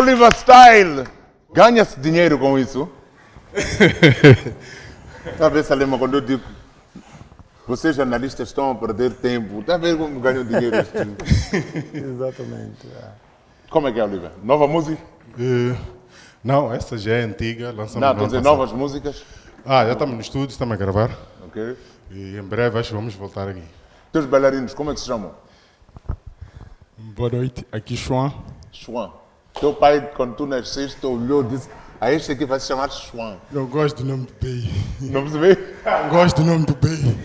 Oliver Style! Ganha-se dinheiro com isso? Talvez Salema quando eu digo Vocês jornalistas estão a perder tempo. Está a ver como ganham dinheiro estes? Exatamente. Como é que é, Oliver? Nova música? Não, essa já é antiga, lançamos Não, no estou a ano dizer passado. novas músicas. Já estamos no estúdio, estamos a gravar. Ok. E em breve acho que vamos voltar aqui. Teus bailarinos, como é que se chamam? Boa noite, aqui Chuan. Chuan. Teu pai, quando tu nasceste, olhou e disse: este aqui vai se chamar Chuan. Eu gosto do nome do Bey. Não percebi? Gosto do nome do Bey.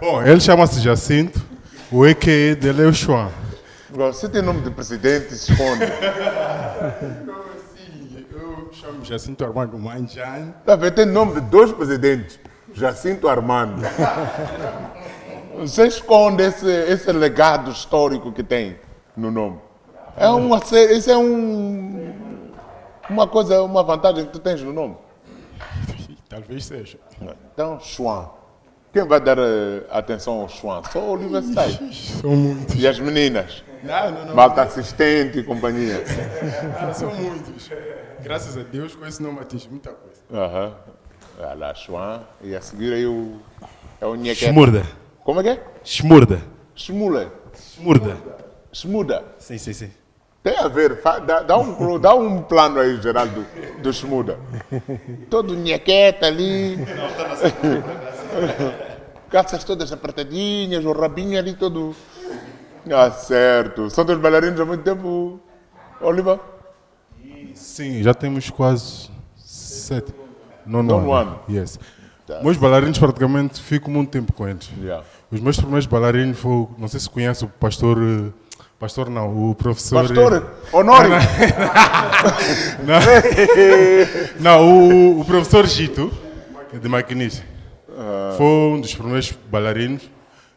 Bom, ele chama-se Jacinto, o EQE dele é o Chuan. Você tem nome de presidente e se esconde. Eu chamo Jacinto Armando Manjane. Está a ver? Tem nome de dois presidentes. Jacinto Armando. Você esconde esse legado histórico que tem no nome. Isso é uma vantagem que tu tens no nome. Talvez seja. Então, Chuan. Quem vai dar atenção ao Chuan? Só o Oliver Style. São muitos. E as meninas? Não. Malta assistente e companhia. São muitos. Graças a Deus, com esse nome atinge muita coisa. Aham. Olha lá, Chuan. E a seguir aí é o Nhequeta. Shmurda. Como é que é? Shmurda. Shmula. Shmurda. Shmuda. Sim. Tem a ver, dá um plano aí geral do Shmuda. Todo Nhequeta ali. Calças todas apertadinhas, o rabinho ali todo. Certo. São teus bailarinos há muito tempo, Oliver? Sim, já temos quase 7. Nono ano. Yes. Meus bailarinos praticamente fico muito tempo com eles. Yeah. Os meus primeiros bailarinos foi, não sei se conhece o pastor não, o professor... Pastor Honório! Não, o professor Gito, de maquinista. Foi um dos primeiros bailarinos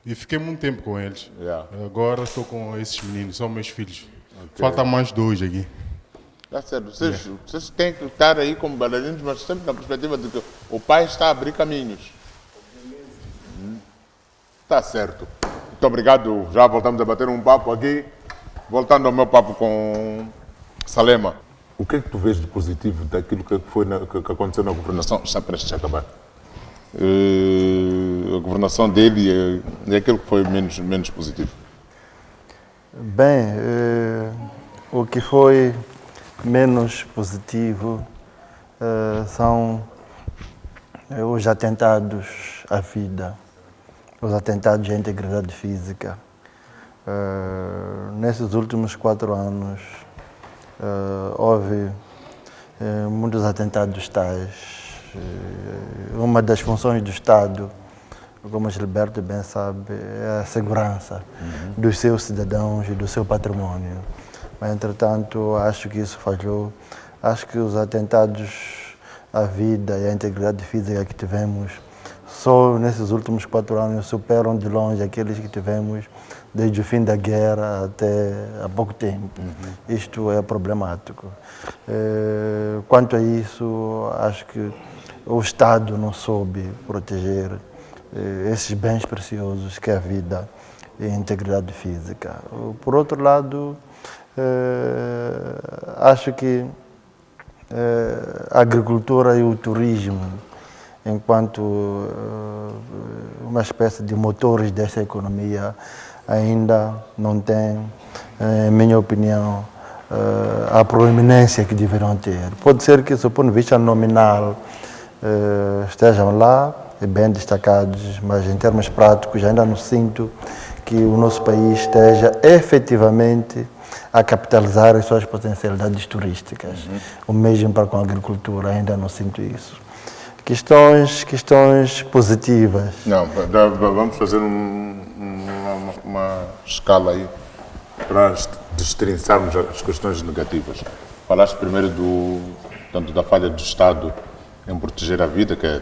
e fiquei muito tempo com eles. Yeah. Agora estou com esses meninos, são meus filhos. Falta mais 2 aqui. Tá certo. Vocês têm que estar aí como bailarinos, mas sempre na perspectiva de que o pai está a abrir caminhos. Tá certo. Muito obrigado. Já voltamos a bater um papo aqui. Voltando ao meu papo com Salema. O que é que tu vês de positivo daquilo que aconteceu na governação? Está prestes a acabar. A governação dele é aquilo que foi menos positivo. Bem, o que foi menos positivo são os atentados à vida, os atentados à integridade física. Nesses últimos 4 anos houve muitos atentados tais. Uma das funções do Estado, como o Gilberto bem sabe, é a segurança dos seus cidadãos e do seu património. Mas, entretanto, acho que isso falhou. Acho que os atentados à vida e à integridade física que tivemos só nesses últimos 4 anos superam de longe aqueles que tivemos desde o fim da guerra até há pouco tempo. Isto é problemático. Quanto a isso, acho que o Estado não soube proteger esses bens preciosos que é a vida e a integridade física. Por outro lado, acho que a agricultura e o turismo, enquanto uma espécie de motores dessa economia, ainda não têm, em minha opinião, a proeminência que deverão ter. Pode ser que, do ponto de vista nominal, estejam lá, bem destacados, mas em termos práticos ainda não sinto que o nosso país esteja efetivamente a capitalizar as suas potencialidades turísticas. O mesmo para com a agricultura, ainda não sinto isso. Questões positivas. Não, vamos fazer uma escala aí para destrinçarmos as questões negativas. Falaste primeiro tanto da falha do Estado em proteger a vida, que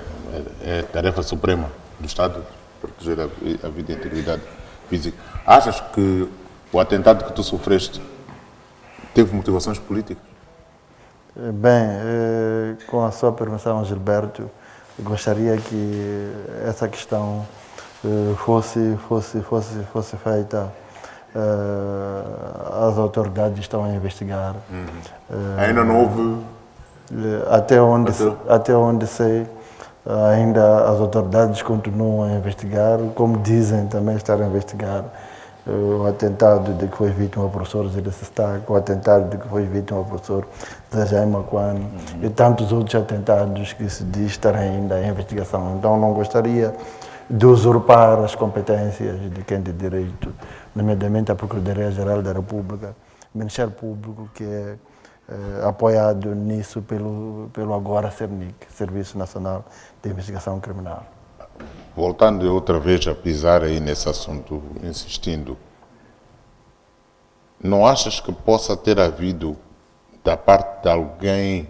é tarefa suprema do Estado, proteger a vida e a integridade física. Achas que o atentado que tu sofreste teve motivações políticas? Bem, com a sua permissão, Gilberto, gostaria que essa questão fosse feita. As autoridades estão a investigar. Ainda não houve? Até onde sei, Ainda as autoridades continuam a investigar, como dizem também estar a investigar o atentado de que foi vítima o professor Zé Sestac, o atentado de que foi vítima o professor Zé Maquano e tantos outros atentados que se diz estar ainda em investigação. Então não gostaria de usurpar as competências de quem de direito, nomeadamente a Procuradoria-Geral da República, o Ministério Público, que é apoiado nisso pelo agora CERNIC, Serviço Nacional de Investigação Criminal. Voltando outra vez a pisar aí nesse assunto, insistindo, não achas que possa ter havido da parte de alguém,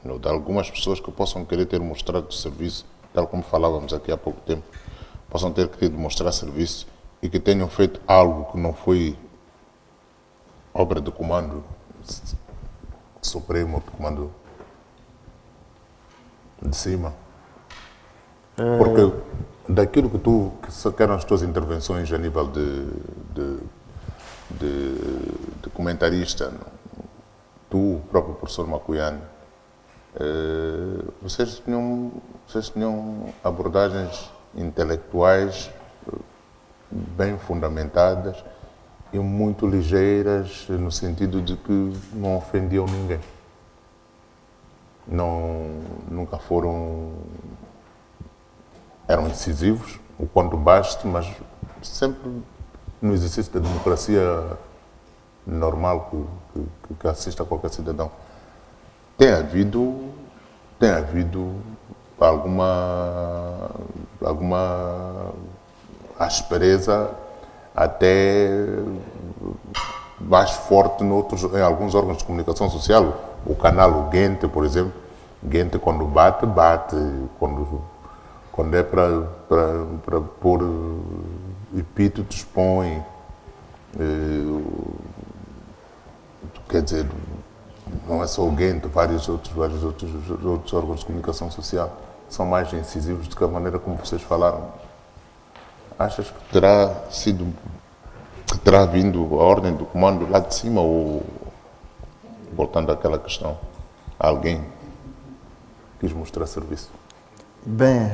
ou de algumas pessoas que possam querer ter mostrado o serviço, tal como falávamos aqui há pouco tempo, possam ter querido mostrar serviço e que tenham feito algo que não foi obra do comando supremo, do comando de cima? Porque daquilo que eram as tuas intervenções a nível de comentarista, tu, o próprio professor Macuiane, vocês tinham abordagens intelectuais bem fundamentadas e muito ligeiras, no sentido de que não ofendiam ninguém. Nunca foram... Eram incisivos, o quanto baste, mas sempre no exercício da democracia normal que assiste a qualquer cidadão. Tem havido alguma aspereza até mais forte em alguns órgãos de comunicação social. O canal Gente, por exemplo, Gente quando bate, quando é para pôr epítetos, põe. Quer dizer, não é só o Gente, vários outros órgãos de comunicação social são mais incisivos do que a maneira como vocês falaram. Achas que terá vindo a ordem do comando lá de cima, ou, voltando àquela questão, alguém quis mostrar serviço? Bem,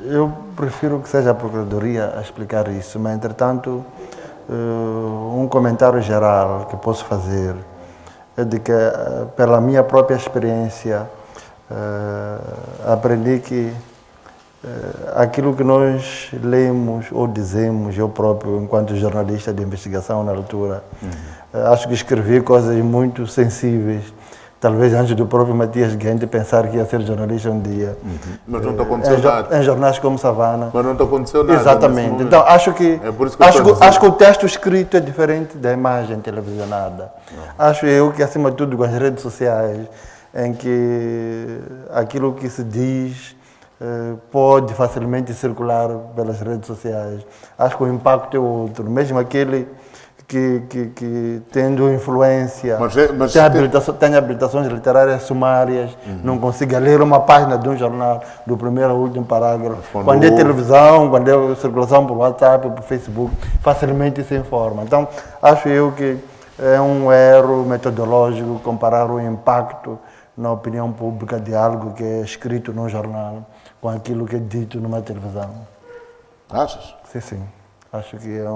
eu prefiro que seja a Procuradoria a explicar isso, mas, entretanto, um comentário geral que posso fazer é de que, pela minha própria experiência, aprendi que aquilo que nós lemos ou dizemos, eu próprio, enquanto jornalista de investigação na altura, acho que escrevi coisas muito sensíveis, talvez antes do próprio Matias Gente pensar que ia ser jornalista um dia. Mas não te aconteceu nada. Em jornais como Savana. Mas não te aconteceu nada. Exatamente. Então, acho que o texto escrito é diferente da imagem televisionada. Acho eu que, acima de tudo, com as redes sociais, em que aquilo que se diz pode facilmente circular pelas redes sociais. Acho que o impacto é outro. Mesmo aquele que tendo influência, tem habilitações literárias sumárias, não consiga ler uma página de um jornal, do primeiro ao último parágrafo. Quando é televisão, quando é circulação por WhatsApp, por Facebook, facilmente se informa. Então, acho eu que é um erro metodológico comparar o impacto na opinião pública de algo que é escrito num jornal com aquilo que é dito numa televisão. Achas? Sim. Acho que é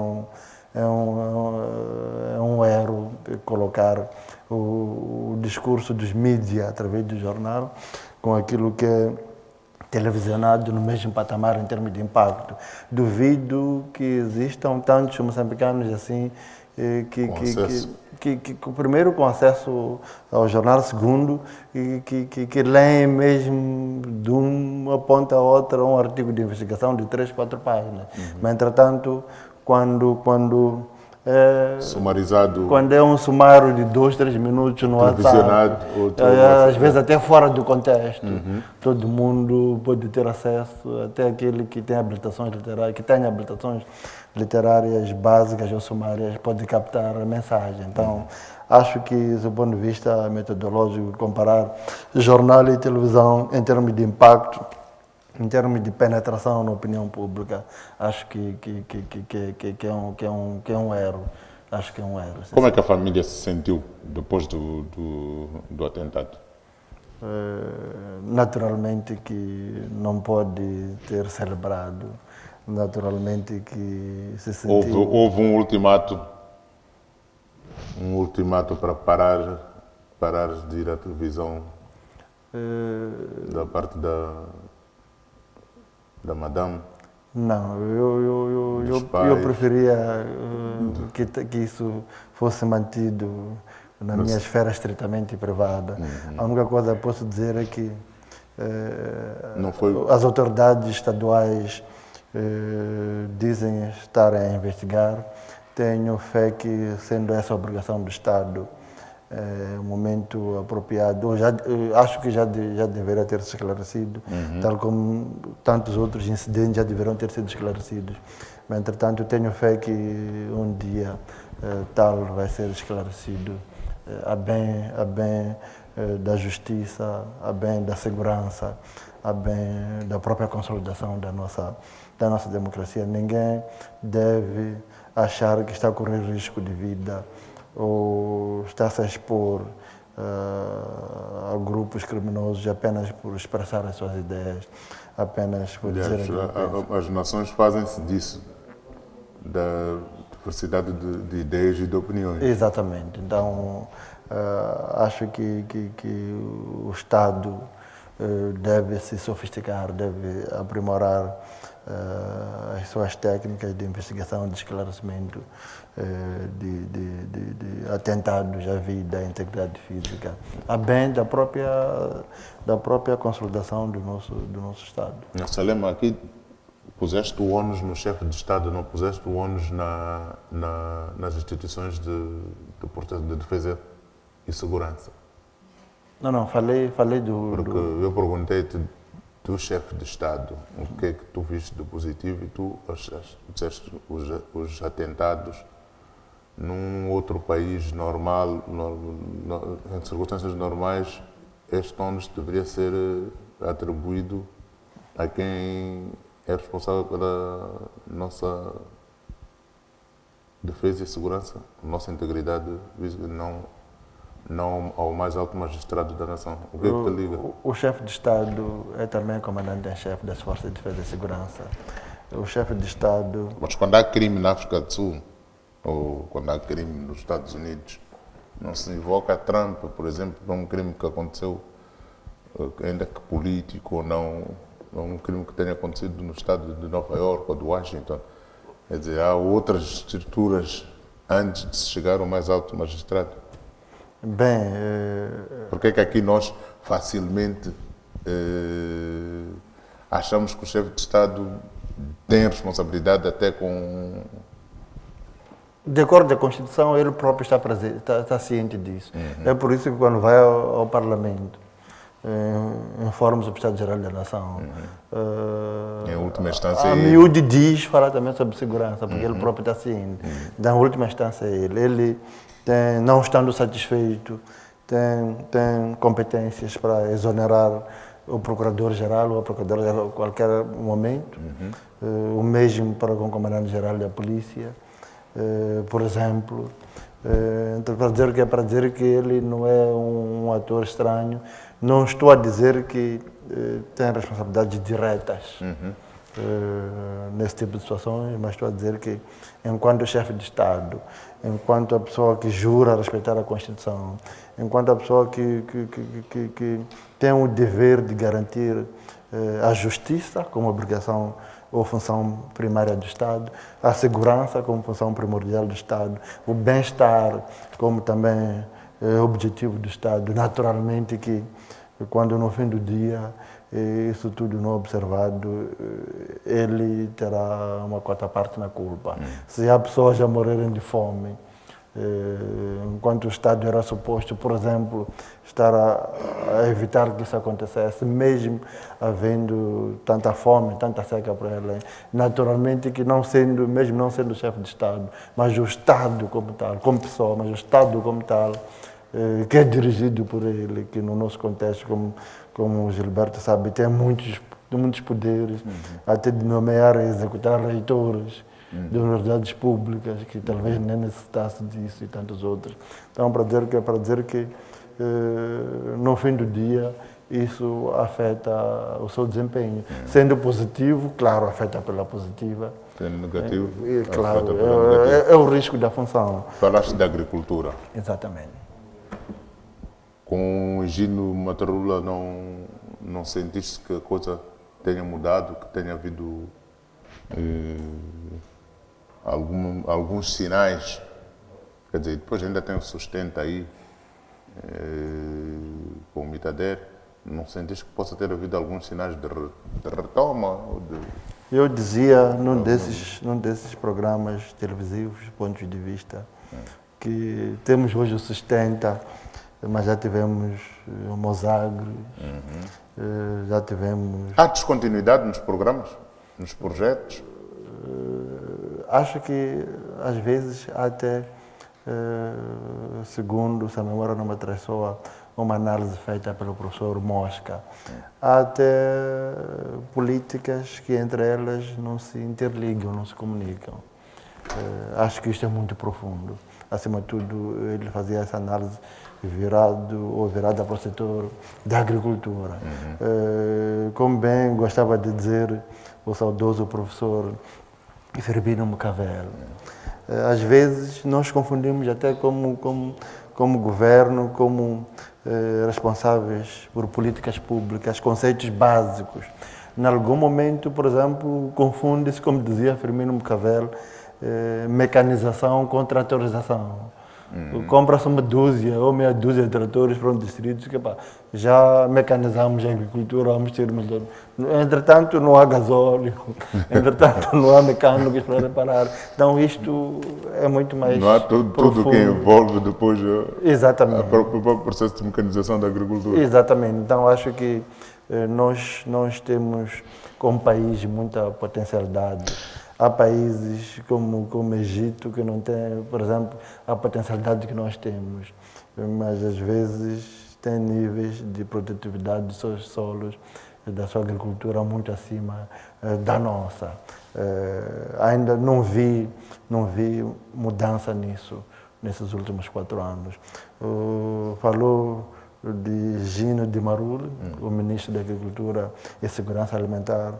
um erro colocar o discurso dos mídias através do jornal com aquilo que é televisionado no mesmo patamar em termos de impacto. Duvido que existam tantos moçambicanos assim que primeiro com acesso ao jornal, segundo que leem mesmo de uma ponta a outra um artigo de investigação de 3, 4 páginas. Mas, entretanto, quando sumarizado, quando é um sumário de 2, 3 minutos no WhatsApp, às vezes até fora do contexto, todo mundo pode ter acesso, até aquele que tem habilitações literárias básicas ou sumárias pode captar a mensagem. Então, acho que, do ponto de vista metodológico, comparar jornal e televisão em termos de impacto, em termos de penetração na opinião pública, acho que é um erro. Acho que é um erro. Como é que a família se sentiu depois do atentado? naturalmente que não pode ter celebrado, naturalmente que se sentiu... Houve um ultimato para parar de ir à televisão da parte da madame. Não, Dos eu pais. preferia que isso fosse mantido na minha esfera estritamente privada. A única coisa que posso dizer é que Não foi. as autoridades estaduais dizem estar a investigar. Tenho fé que, sendo essa a obrigação do Estado, o momento apropriado, acho que já deveria ter se esclarecido, tal como tantos outros incidentes já deverão ter sido esclarecidos. Mas, entretanto, tenho fé que um dia tal vai ser esclarecido a bem da justiça, a bem da segurança, a bem da própria consolidação da nossa democracia. Ninguém deve achar que está a correr risco de vida ou está-se a expor a grupos criminosos apenas por expressar as suas ideias, apenas por dizer Aliás, aquilo que pensam. as nações fazem-se disso, da diversidade de ideias e de opiniões. Exatamente. Então, acho que o Estado deve se sofisticar, deve aprimorar as suas técnicas de investigação, de esclarecimento de atentados à vida, à integridade física, a bem da própria consolidação do nosso Estado. Salema, aqui puseste o ônus no chefe de Estado, não puseste o ônus nas instituições de defesa e segurança. Não, falei Porque eu perguntei-te do chefe de Estado o que é que tu viste de positivo e tu disseste os atentados num outro país normal, em circunstâncias normais, este ônus deveria ser atribuído a quem é responsável pela nossa defesa e segurança, nossa integridade física, não ao mais alto magistrado da nação. O que é que te liga? O chefe de Estado é também comandante em chefe das Forças de Defesa e Segurança. O chefe de Estado... Mas quando há crime na África do Sul, ou quando há crime nos Estados Unidos, não se invoca a Trump, por exemplo, para um crime que aconteceu, ainda que político ou não, um crime que tenha acontecido no estado de Nova Iorque ou de Washington. Quer dizer, há outras estruturas antes de se chegar ao mais alto magistrado. Bem... Por que é que aqui nós facilmente achamos que o chefe de Estado tem responsabilidade até com... De acordo com a Constituição, ele próprio está ciente disso. É por isso que quando vai ao Parlamento, informa sobre o Estado-Geral da Nação. Em última instância... A miúde diz, fala também sobre segurança, porque ele próprio está ciente. Na última instância, ele tem, não estando satisfeito, tem competências para exonerar o Procurador-Geral ou a Procuradora-Geral a qualquer momento. O mesmo para com o Comandante-Geral da Polícia. Por exemplo, então, para dizer que ele não é um ator estranho, não estou a dizer que tem responsabilidades diretas nesse tipo de situações, mas estou a dizer que, enquanto chefe de Estado, enquanto a pessoa que jura respeitar a Constituição, enquanto a pessoa que tem o dever de garantir a justiça como obrigação ou função primária do Estado, a segurança como função primordial do Estado, o bem-estar como também objetivo do Estado. Naturalmente que, quando no fim do dia isso tudo não observado, ele terá uma quarta parte na culpa. Se há pessoas a morrerem de fome, enquanto o Estado era suposto, por exemplo, estar a evitar que isso acontecesse, mesmo havendo tanta fome, tanta seca para ele, naturalmente que mesmo não sendo chefe de Estado, mas o Estado como tal, como pessoa, mas o Estado como tal, que é dirigido por ele, que no nosso contexto, como o Gilberto sabe, tem muitos poderes, até de nomear e executar reitores de universidades públicas, que talvez nem necessitasse disso, e tantos outros. Então, para dizer que no fim do dia, isso afeta o seu desempenho. Sendo positivo, claro, afeta pela positiva. Sendo negativo, Claro, afeta pela negativa. é o risco da função. Falaste da agricultura. Exatamente. Com o Higino Matarula, não sentiste que a coisa tenha mudado, que tenha havido alguns sinais? Quer dizer, depois ainda tem o sustento aí, com o Mitader. Não sentiste que possa ter havido alguns sinais de retoma? Ou de... Eu dizia num desses programas televisivos, pontos de vista, que temos hoje o Sustenta, mas já tivemos o Mosagre, já tivemos... Há descontinuidade nos programas, nos projetos? Acho que às vezes há até, segundo, se a memória não me traiçoa, uma análise feita pelo professor Mosca, há até políticas que entre elas não se interligam, não se comunicam. Acho que isto é muito profundo. Acima de tudo, ele fazia essa análise virada para o setor da agricultura. Como bem gostava de dizer o saudoso professor Firmino Macavel, às vezes nós confundimos até como governo, como responsáveis por políticas públicas, conceitos básicos. Em algum momento, por exemplo, confunde-se, como dizia Firmino Macavel, mecanização com tratorização. Compra-se uma dúzia ou meia dúzia de tratores para um distrito que já mecanizamos a agricultura, vamos ter melhor. Entretanto, não há gasóleo, entretanto, não há mecânicos para reparar. Então, isto é muito mais. Não há tudo que envolve depois Exatamente. o próprio processo de mecanização da agricultura. Exatamente. Então, acho que nós temos, como país, muita potencialidade. Há países como o Egito que não têm, por exemplo, a potencialidade que nós temos, mas às vezes tem níveis de produtividade dos seus solos, da sua agricultura muito acima da nossa. Ainda não vi mudança nisso nesses últimos 4 anos. Falou de Gino de Marul, o ministro da Agricultura e Segurança Alimentar.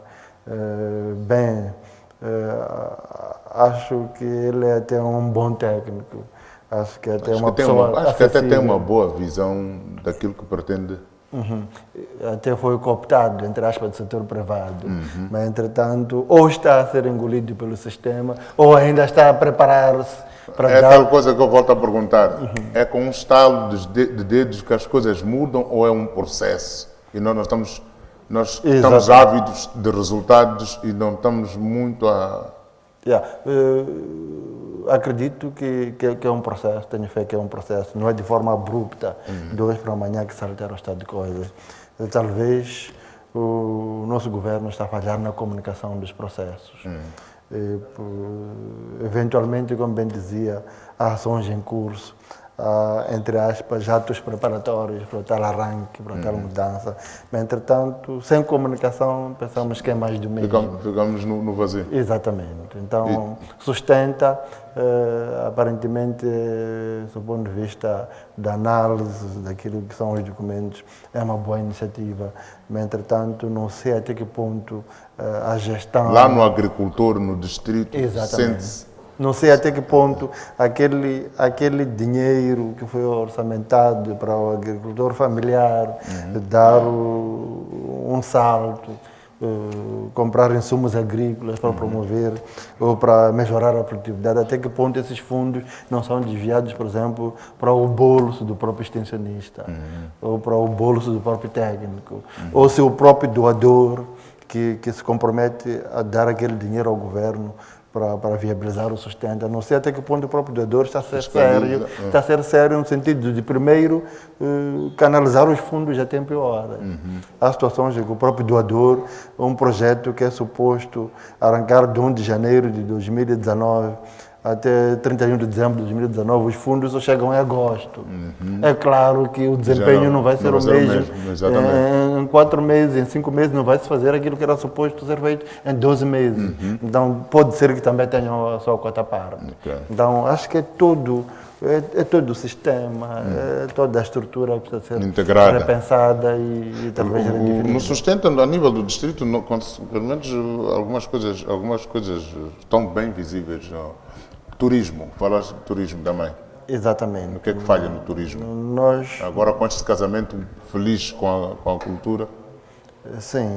Acho que ele é até um bom técnico. Acho que até uma pessoa acho que até tem uma boa visão daquilo que pretende. Até foi cooptado, entre aspas, do setor privado. Mas, entretanto, ou está a ser engolido pelo sistema, ou ainda está a preparar-se para É tal coisa que eu volto a perguntar. É com um estalo de dedos que as coisas mudam ou é um processo? E nós estamos ávidos de resultados e não estamos muito a... Acredito que é um processo, tenho fé que é um processo, não é de forma abrupta, de hoje para amanhã que se altera o estado de coisas. Talvez o nosso governo está a falhar na comunicação dos processos. Eventualmente, como bem dizia, há ações em curso, entre aspas, atos preparatórios para tal arranque, para tal mudança. Mas, entretanto, sem comunicação, pensamos que é mais do mesmo. Ficamos no vazio. Exatamente. Então, sustenta, aparentemente, do ponto de vista da análise daquilo que são os documentos, é uma boa iniciativa. Mas, entretanto, não sei até que ponto a gestão... Lá no agricultor, no distrito, Exatamente. sente-se... Não sei até que ponto aquele dinheiro que foi orçamentado para o agricultor familiar dar um salto, comprar insumos agrícolas para promover ou para melhorar a produtividade, até que ponto esses fundos não são desviados, por exemplo, para o bolso do próprio extensionista ou para o bolso do próprio técnico, ou se o próprio doador que se compromete a dar aquele dinheiro ao governo para viabilizar o sustento. Não sei até que ponto o próprio doador está a ser sério no sentido de, primeiro, canalizar os fundos a tempo e hora. Há situações em que o próprio doador, um projeto que é suposto arrancar de 1 de janeiro de 2019 até 31 de dezembro de 2019, os fundos só chegam em agosto. É claro que o desempenho não vai ser o mesmo. Em 4 meses, em 5 meses, não vai se fazer aquilo que era suposto ser feito em 12 meses. Então, pode ser que também tenham a sua cota parte. Então, acho que é todo É todo o sistema, é toda a estrutura que precisa ser Integrada. repensada e talvez redefinida. No sustento, a nível do distrito, pelo menos algumas coisas estão bem visíveis. Turismo, falas de turismo também. Exatamente. O que é que falha no turismo? Nós, Agora, com este casamento feliz com a cultura, sim,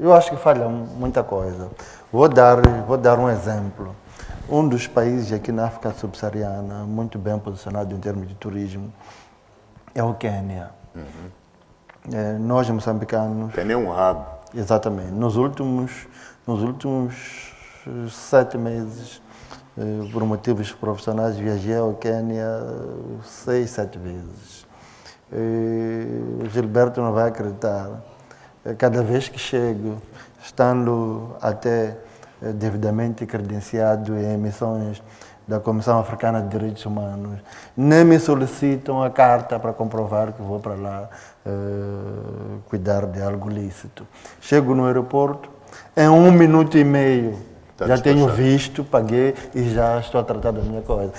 eu acho que falha muita coisa. Vou dar um exemplo. Um dos países aqui na África subsaariana, muito bem posicionado em termos de turismo, é o Quênia. Nós, moçambicanos, tem nem um hub. exatamente, nos últimos 7 meses, por motivos profissionais, viajei ao Quênia 6, 7 vezes. O Gilberto não vai acreditar. Cada vez que chego, estando até devidamente credenciado em missões da Comissão Africana de Direitos Humanos, nem me solicitam a carta para comprovar que vou para lá cuidar de algo lícito. Chego no aeroporto, em 1 minuto e meio, já tenho visto, paguei e já estou a tratar da minha coisa.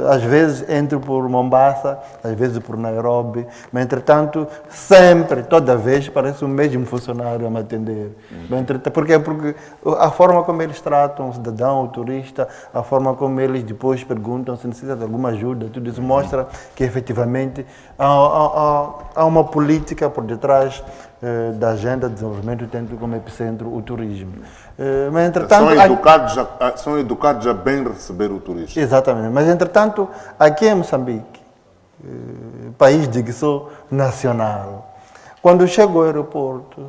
Às vezes entro por Mombasa, às vezes por Nairobi, mas entretanto, sempre, toda vez, parece o mesmo funcionário a me atender. Porque a forma como eles tratam o cidadão, o turista, a forma como eles depois perguntam se necessita de alguma ajuda, tudo isso mostra que efetivamente há uma política por detrás da agenda de desenvolvimento, tendo como epicentro o turismo. Mas, entretanto, são educados a bem receber o turista. Exatamente, mas entretanto, aqui em Moçambique, país de que sou nacional, quando chego ao aeroporto,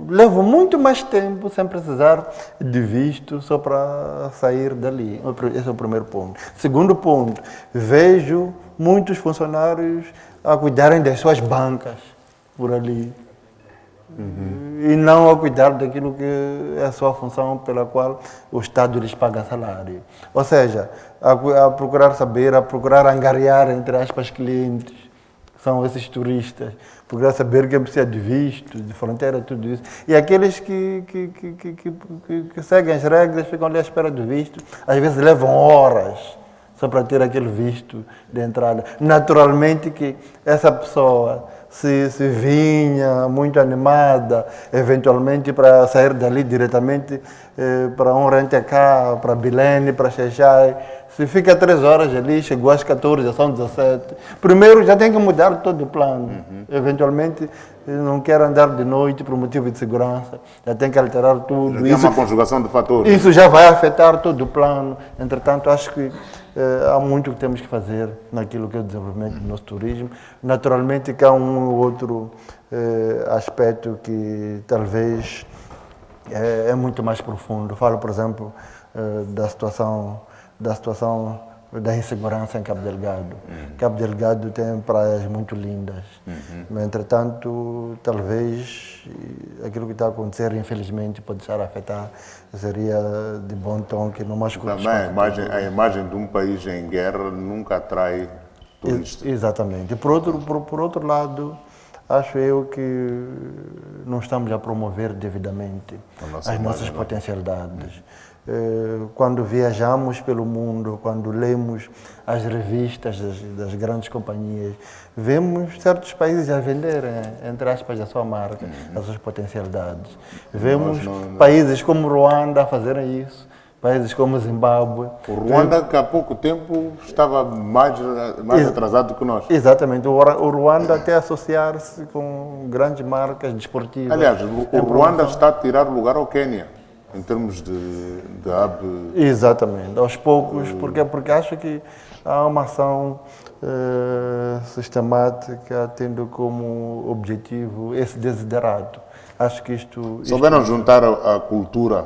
levo muito mais tempo sem precisar de visto só para sair dali. Esse é o primeiro ponto. Segundo ponto, vejo muitos funcionários a cuidarem das suas bancas por ali. E não a cuidar daquilo que é a sua função pela qual o Estado lhes paga salário. Ou seja, a procurar saber, a procurar angariar, entre aspas, clientes, são esses turistas, procurar saber quem precisa de visto, de fronteira, tudo isso. E aqueles que seguem as regras, ficam ali à espera do visto, às vezes levam horas só para ter aquele visto de entrada. Naturalmente que essa pessoa se vinha muito animada, eventualmente para sair dali diretamente para um rent-a-car, para Bilene, para Xaixai. Se fica 3 horas ali, chegou às 14, já são 17. Primeiro já tem que mudar todo o plano. Eventualmente não quer andar de noite por motivo de segurança, já tem que alterar tudo. É uma conjugação de fatores. Isso já vai afetar todo o plano. Entretanto, acho que há muito que temos que fazer naquilo que é o desenvolvimento do nosso turismo. Naturalmente que há um ou outro aspecto que talvez é muito mais profundo. Falo, por exemplo, da situação da insegurança em Cabo Delgado. Cabo Delgado tem praias muito lindas, mas, entretanto, talvez aquilo que está a acontecer, infelizmente, pode estar a afetar. Seria de bom tom que no mais curto espaço. A imagem de um país em guerra nunca atrai turistas. Exatamente. Por outro lado, acho eu que não estamos a promover devidamente as nossas potencialidades. Quando viajamos pelo mundo, quando lemos as revistas das grandes companhias, vemos certos países a venderem, entre aspas, a sua marca, as suas potencialidades. Vemos países como Ruanda a fazerem isso, países como Zimbábue. O Ruanda, que há pouco tempo estava mais atrasado do que nós. Exatamente. O Ruanda até associar-se com grandes marcas desportivas. Aliás, o Ruanda está a tirar lugar ao Quênia, em termos de hub. Exatamente, aos poucos, porque acho que há uma ação sistemática tendo como objetivo esse desiderato. Acho que isto... Souberam juntar a cultura,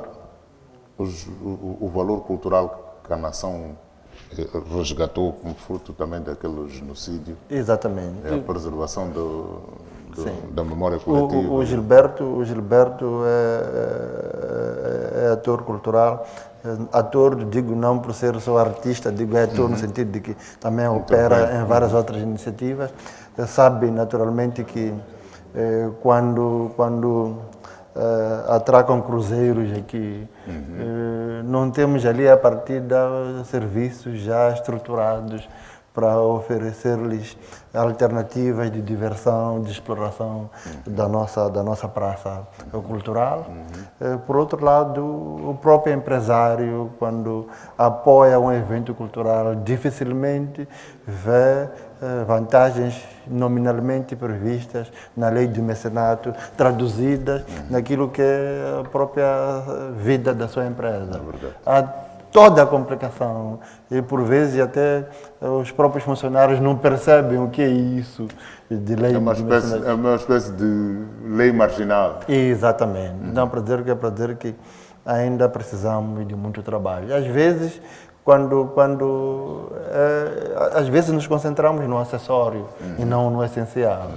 o valor cultural que a nação resgatou como fruto também daquele genocídio. Exatamente. A preservação da memória coletiva. O Gilberto é ator cultural. Ator, digo não por ser só artista, digo é ator no sentido de que também opera em várias outras iniciativas. Sabe naturalmente que quando atracam cruzeiros aqui, não temos ali a partir de serviços já estruturados para oferecer-lhes alternativas de diversão, de exploração da nossa praça cultural. Por outro lado, o próprio empresário, quando apoia um evento cultural, dificilmente vê vantagens nominalmente previstas na lei do mecenato, traduzidas naquilo que é a própria vida da sua empresa. Há toda a complicação e, por vezes, até os próprios funcionários não percebem o que é isso de lei É uma do espécie, mecenato. é uma espécie de lei marginal. Exatamente. Então, para dizer que ainda precisamos de muito trabalho. Às vezes, às vezes nos concentramos no acessório e não no essencial.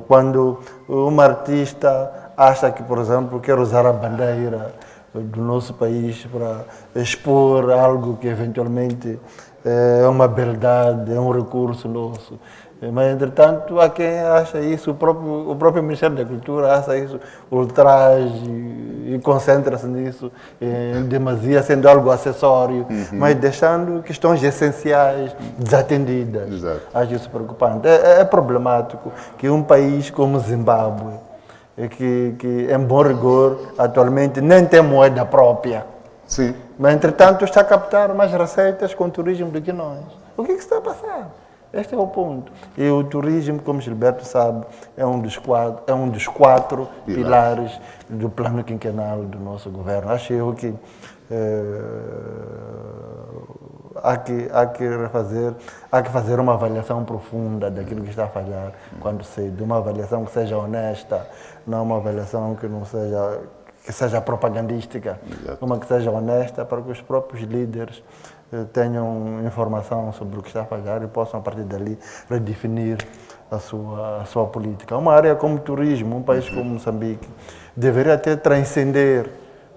Quando uma artista acha que, por exemplo, quer usar a bandeira do nosso país para expor algo que eventualmente é uma beldade, é um recurso nosso. Mas, entretanto, há quem acha isso, o próprio Ministério da Cultura acha isso ultraje e concentra-se nisso em demasia, sendo algo acessório, mas deixando questões essenciais desatendidas. Exato. Acho isso preocupante. É problemático que um país como Zimbábue, que em bom rigor, atualmente nem tem moeda própria, Sim. mas, entretanto, está a captar mais receitas com turismo do que nós. O que está a passar? Este é o ponto. E o turismo, como Gilberto sabe, é um dos quatro pilares do plano quinquenal do nosso governo. Acho eu que há que fazer uma avaliação profunda daquilo que está a falhar quando cedo. Uma avaliação que seja honesta, não uma avaliação que seja propagandística. Exato. Uma que seja honesta para que os próprios líderes tenham informação sobre o que está a falhar e possam, a partir dali, redefinir a sua política. Uma área como o turismo, um país como Moçambique, deveria até transcender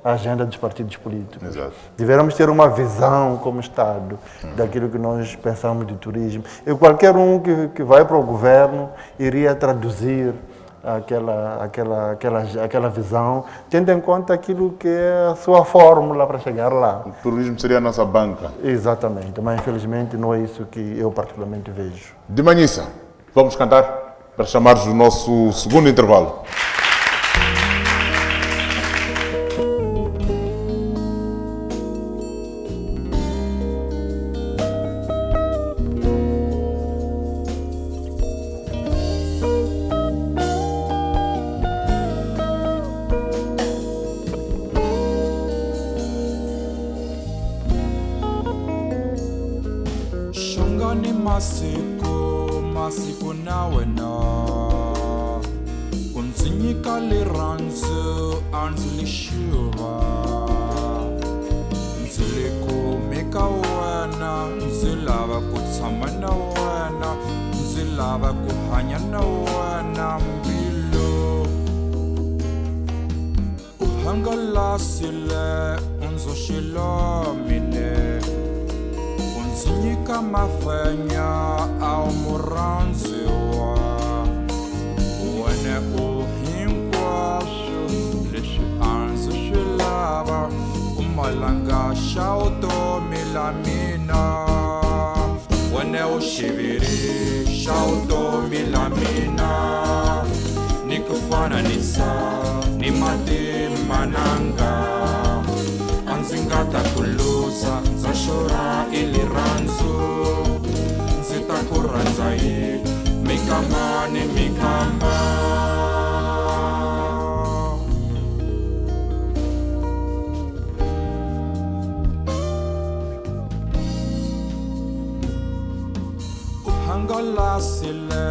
a agenda dos partidos políticos. Exato. Deveríamos ter uma visão como Estado daquilo que nós pensamos de turismo. E qualquer um que vai para o governo iria traduzir aquela visão, tendo em conta aquilo que é a sua fórmula para chegar lá. O turismo seria a nossa banca. Exatamente, mas infelizmente não é isso que eu particularmente vejo. De Manhissa, vamos cantar para chamarmos o nosso segundo intervalo. Shongani masiku na wena unzinyika liranzu anzilishuva nzilikumika wena nzilava kutshama na wena nzilava kuhanya na wena mbilu uhangalasile unzoshilomile unzinyika mafenya au muranziwa wene uhinkwashu leswi anzi swi lava umalanga xa vutomi la mina wene u xiviri xa vutomi la mina ni ku fananisa ni matimba nanga a ndzi nga ta ku luza ndza xurha iliranzu ndzi ta ku rhandza hi mikama ni mikama uhangalasile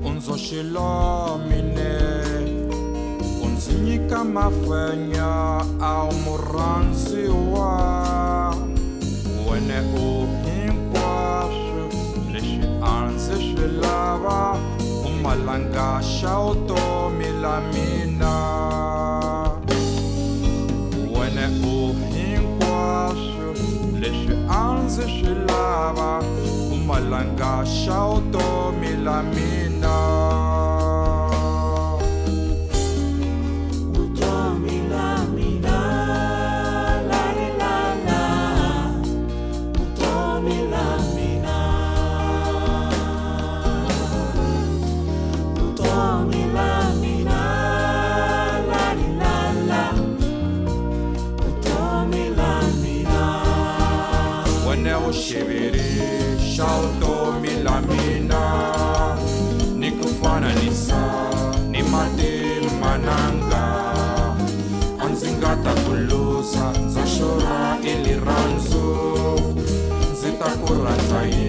unzoxilomile unzinyika mafenya au muranziwa wene u hinkwaswo leswi anzi swi lava umalanga xa vutomi la mina wene u hinkwaswo leswi anzi swi lava umalanga xa vutomi la mina Utomi la mina, la kulusa ndza xurha ilirandzo ndzi ta ku rhandza hi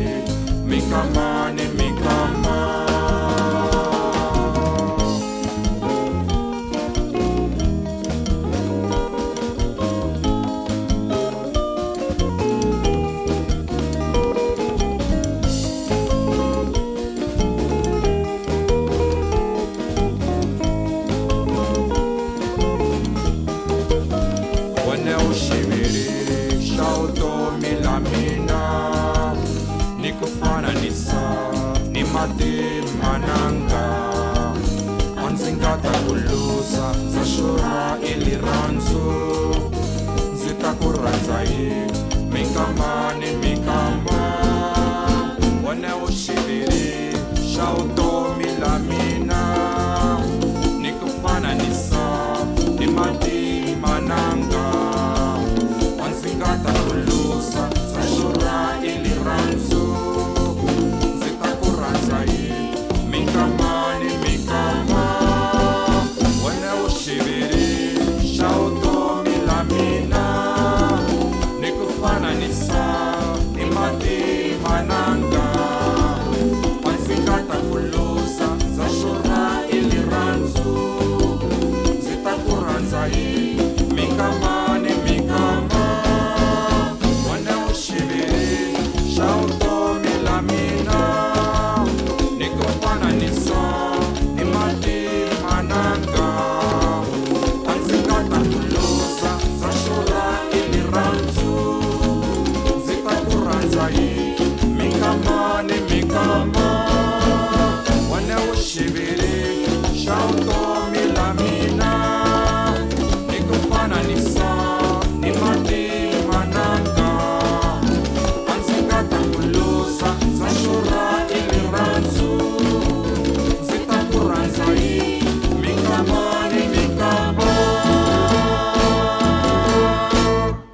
mikama ni mikama. Mananga andzi nga ta ku luza ndza xurha ilirandzo ndzi ta ku rhandza hi mikama ni mikama. Wena u xiviri xa vutomi la mina ni ku fananisa ni matimba